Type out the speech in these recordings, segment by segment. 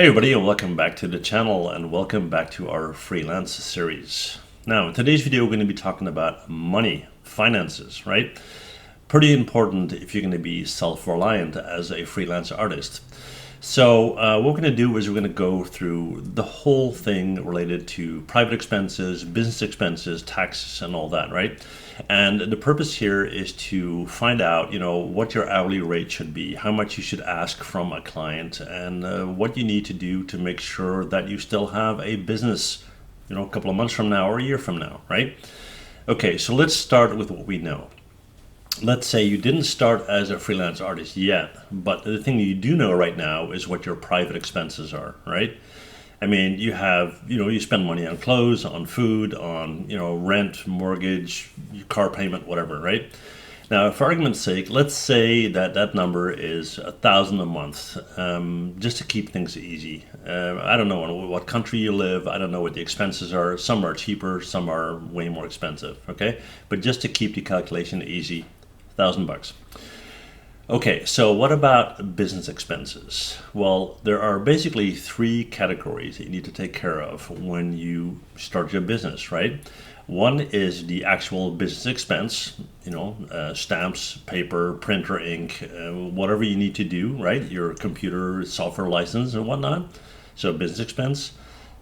Hey everybody, and welcome back to the channel, and welcome back to our freelance series. Now, in today's video, we're going to be talking about money, finances, right? Pretty important if you're going to be self-reliant as a freelance artist. So what we're going to do is we're going to go through the whole thing related to private expenses, business expenses, taxes, and all that, right? And the purpose here is to find out, what your hourly rate should be, how much you should ask from a client, and what you need to do to make sure that you still have a business, a couple of months from now or a year from now, right? Okay, so let's start with what we know. Let's say you didn't start as a freelance artist yet, but the thing you do know right now is what your private expenses are, right? I mean, you have, you spend money on clothes, on food, on, rent, mortgage, your car payment, whatever, right? Now, for argument's sake, let's say that number is $1,000 a month, just to keep things easy. I don't know in what country you live. I don't know what the expenses are. Some are cheaper, some are way more expensive, okay? But just to keep the calculation easy, $1,000. Okay, so what about business expenses? Well, there are basically three categories that you need to take care of when you start your business, right? One is the actual business expense, stamps, paper, printer, ink, whatever you need to do, right? Your computer, software license, and whatnot. So business expense.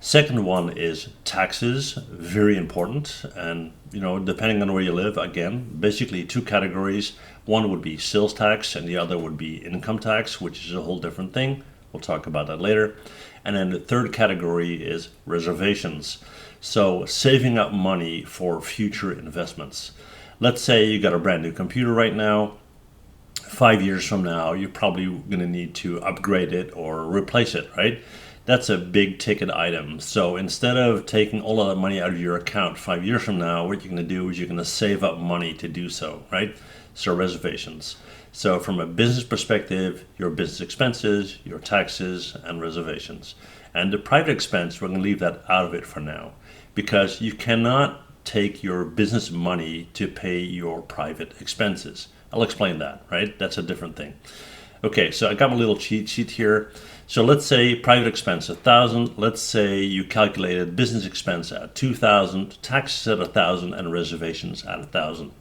Second one is taxes, very important. And, depending on where you live, again, basically two categories. One would be sales tax and the other would be income tax, which is a whole different thing. We'll talk about that later. And then the third category is reservations. So saving up money for future investments. Let's say you got a brand new computer right now. 5 years from now, you're probably going to need to upgrade it or replace it, right? That's a big ticket item. So instead of taking all of that money out of your account 5 years from now, what you're going to do is you're going to save up money to do so, right? So reservations. So from a business perspective, your business expenses, your taxes, and reservations. And the private expense, we're going to leave that out of it for now, because you cannot take your business money to pay your private expenses. I'll explain that, right? That's a different thing. Okay, so I got my little cheat sheet here. So let's say private expense 1,000. Let's say you calculated business expense at 2,000, taxes at 1,000, and reservations at 1,000.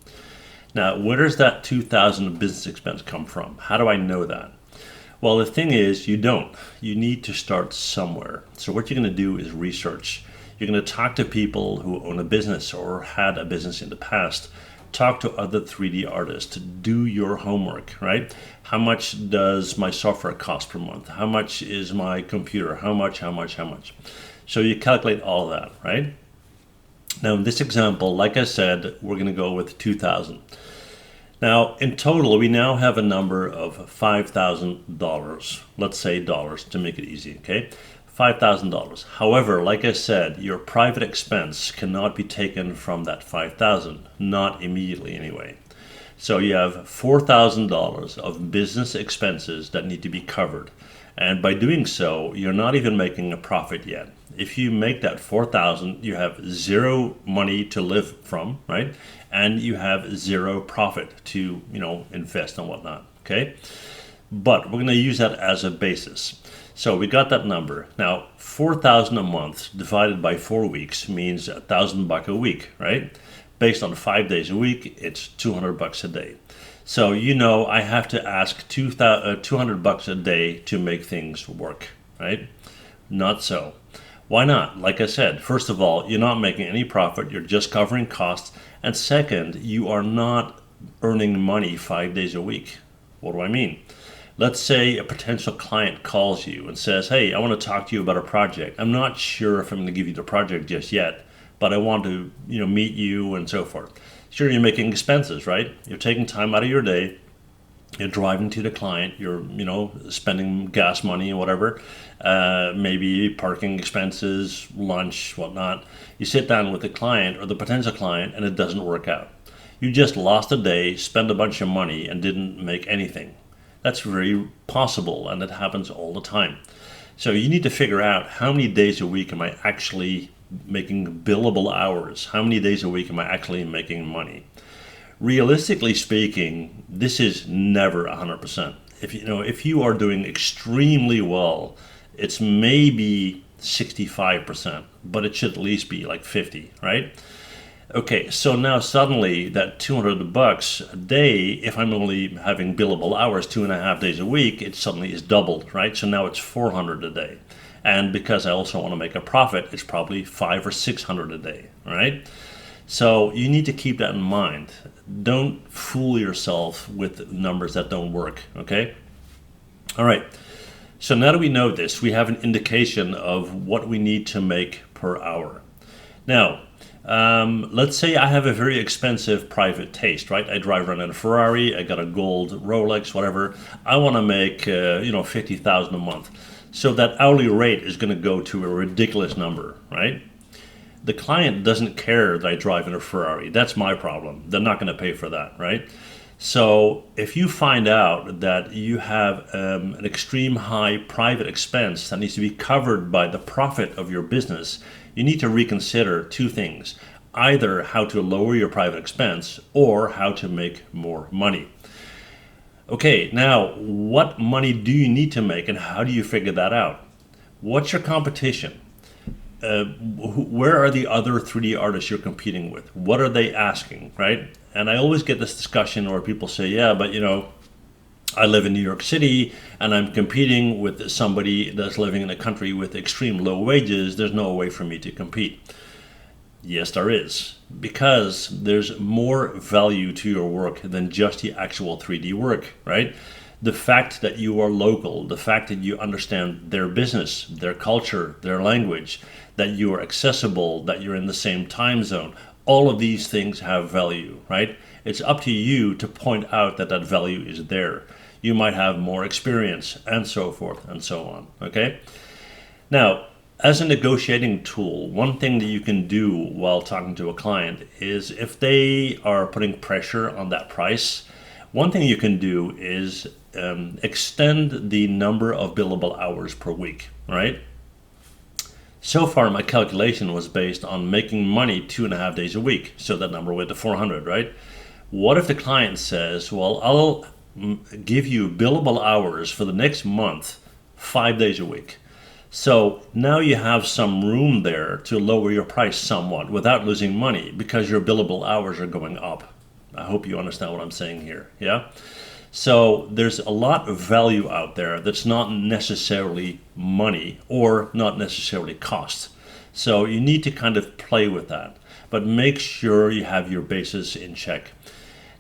Now, where does that 2,000 business expense come from? How do I know that? Well, the thing is, you don't. You need to start somewhere. So what you're going to do is research. You're going to talk to people who own a business or had a business in the past. Talk to other 3D artists. Do your homework, right? How much does my software cost per month? How much is my computer? How much? So you calculate all of that, right? Now, in this example, like I said, we're going to go with 2,000. Now, in total, we now have a number of $5,000. Let's say dollars to make it easy, okay? $5,000. However, like I said, your private expense cannot be taken from that $5,000, not immediately anyway. So you have $4,000 of business expenses that need to be covered. And by doing so, you're not even making a profit yet. If you make that $4,000, you have zero money to live from, right? And you have zero profit to, invest and whatnot, okay? But we're going to use that as a basis. So we got that number. Now, 4,000 a month divided by 4 weeks means $1,000 a week, right? Based on 5 days a week, it's $200 a day. So I have to ask $200 a day to make things work, right? Not so. Why not? Like I said, first of all, you're not making any profit. You're just covering costs. And second, you are not earning money 5 days a week. What do I mean? Let's say a potential client calls you and says, hey, I want to talk to you about a project. I'm not sure if I'm going to give you the project just yet, but I want to, meet you and so forth. Sure, you're making expenses, right? You're taking time out of your day. You're driving to the client. You're, spending gas money and whatever, maybe parking expenses, lunch, whatnot. You sit down with the client or the potential client and it doesn't work out. You just lost a day, spent a bunch of money, and didn't make anything. That's very possible, and it happens all the time. So you need to figure out how many days a week am I actually making billable hours? How many days a week am I actually making money? Realistically speaking, this is never 100%. If you are doing extremely well it's maybe 65%, but it should at least be like 50, right? Okay, so now suddenly that $200 a day, if I'm only having billable hours 2.5 days a week, it suddenly is doubled, right? So now it's 400 a day. And because I also want to make a profit, it's probably 500 or 600 a day, right? So you need to keep that in mind. Don't fool yourself with numbers that don't work, okay? All right. So now that we know this, we have an indication of what we need to make per hour. Now, let's say I have a very expensive private taste, right? I drive around in a Ferrari, I got a gold Rolex, whatever. I want to make, 50,000 a month. So that hourly rate is going to go to a ridiculous number, right? The client doesn't care that I drive in a Ferrari. That's my problem. They're not going to pay for that, right? So if you find out that you have an extreme high private expense that needs to be covered by the profit of your business, you need to reconsider two things: either how to lower your private expense or how to make more money. Okay, now what money do you need to make and how do you figure that out? What's your competition? Where are the other 3D artists you're competing with? What are they asking, right? And I always get this discussion where people say, yeah, but I live in New York City and I'm competing with somebody that's living in a country with extreme low wages. There's no way for me to compete. Yes, there is, because there's more value to your work than just the actual 3D work, right? The fact that you are local, the fact that you understand their business, their culture, their language, that you are accessible, that you're in the same time zone, all of these things have value, right? It's up to you to point out that that value is there. You might have more experience and so forth and so on, okay? Now, as a negotiating tool, one thing that you can do while talking to a client is if they are putting pressure on that price, one thing you can do is extend the number of billable hours per week, right? So far, my calculation was based on making money 2.5 days a week. So that number went to 400, right? What if the client says, well, I'll give you billable hours for the next month, 5 days a week. So now you have some room there to lower your price somewhat without losing money because your billable hours are going up. I hope you understand what I'm saying here, yeah? So there's a lot of value out there that's not necessarily money or not necessarily cost. So you need to kind of play with that, but make sure you have your bases in check.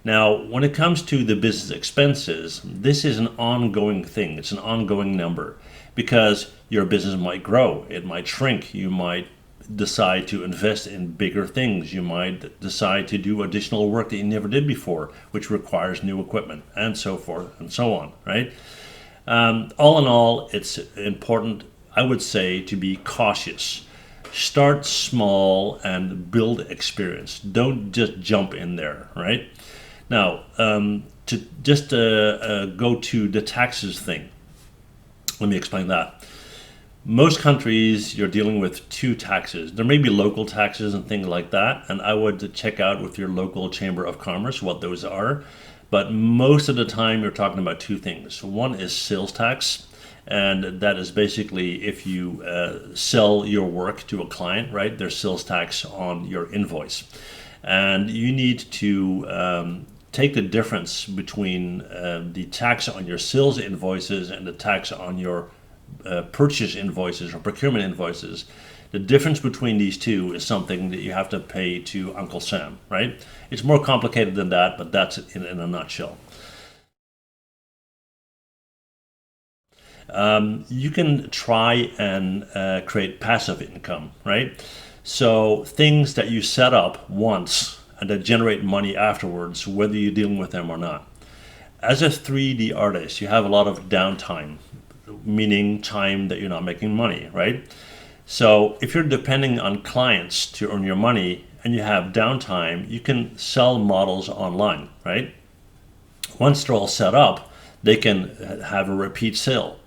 Now, when it comes to the business expenses, this is an ongoing thing. It's an ongoing number because your business might grow, it might shrink, you might decide to invest in bigger things, you might decide to do additional work that you never did before, which requires new equipment, and so forth and so on, right? All in all, it's important, I would say, to be cautious. Start small and build experience. Don't just jump in there, right? Now, to just go to the taxes thing, let me explain that. Most countries, you're dealing with two taxes. There may be local taxes and things like that, and I would check out with your local chamber of commerce what those are. But most of the time, you're talking about two things. One is sales tax, and that is basically if you sell your work to a client, right? There's sales tax on your invoice. And you need to take the difference between the tax on your sales invoices and the tax on your purchase invoices or procurement invoices. The difference between these two is something that you have to pay to Uncle Sam, right? It's more complicated than that, but that's it in a nutshell. You can try and create passive income, right? So things that you set up once and that generate money afterwards, whether you're dealing with them or not. As a 3D artist, you have a lot of downtime, meaning time that you're not making money, right? So if you're depending on clients to earn your money and you have downtime, you can sell models online, right? Once they're all set up, they can have a repeat sale.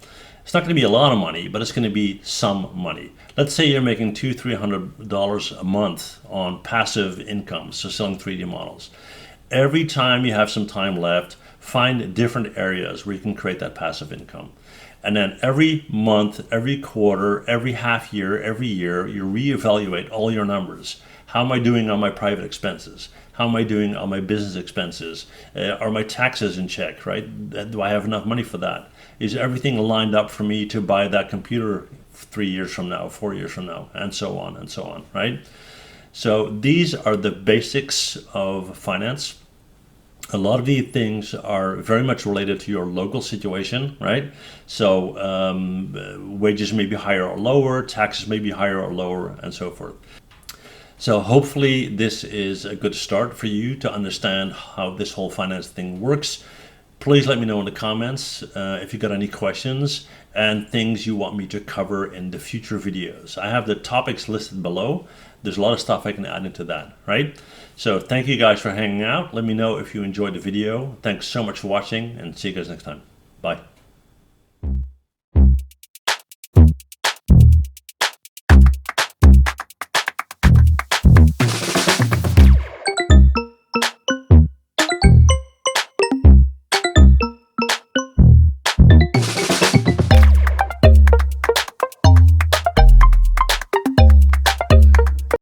It's not going to be a lot of money, but it's going to be some money. Let's say you're making $200-300 a month on passive income, so selling 3D models. Every time you have some time left, find different areas where you can create that passive income. And then every month, every quarter, every half year, every year, you reevaluate all your numbers. How am I doing on my private expenses? How am I doing on my business expenses? Are my taxes in check, right? Do I have enough money for that? Is everything lined up for me to buy that computer 3 years from now, 4 years from now, and so on, right? So these are the basics of finance. A lot of these things are very much related to your local situation, right? So wages may be higher or lower, taxes may be higher or lower, and so forth. So hopefully this is a good start for you to understand how this whole finance thing works. Please let me know in the comments if you got any questions and things you want me to cover in the future videos. I have the topics listed below. There's a lot of stuff I can add into that, right? So thank you guys for hanging out. Let me know if you enjoyed the video. Thanks so much for watching, and see you guys next time. Bye.